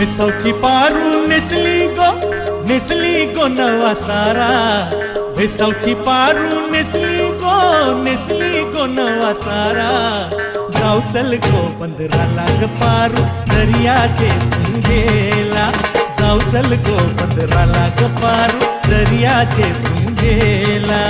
भेसावची पारू नेसली गो नवा सारा। भेसावची पारू नेसली गो नवा सारा। जाऊ चल गो पंधराला ग पारू दर्याचे पुंगेला। जाऊ चल गो पंधराला ग पारू दर्याचे पुंगेला।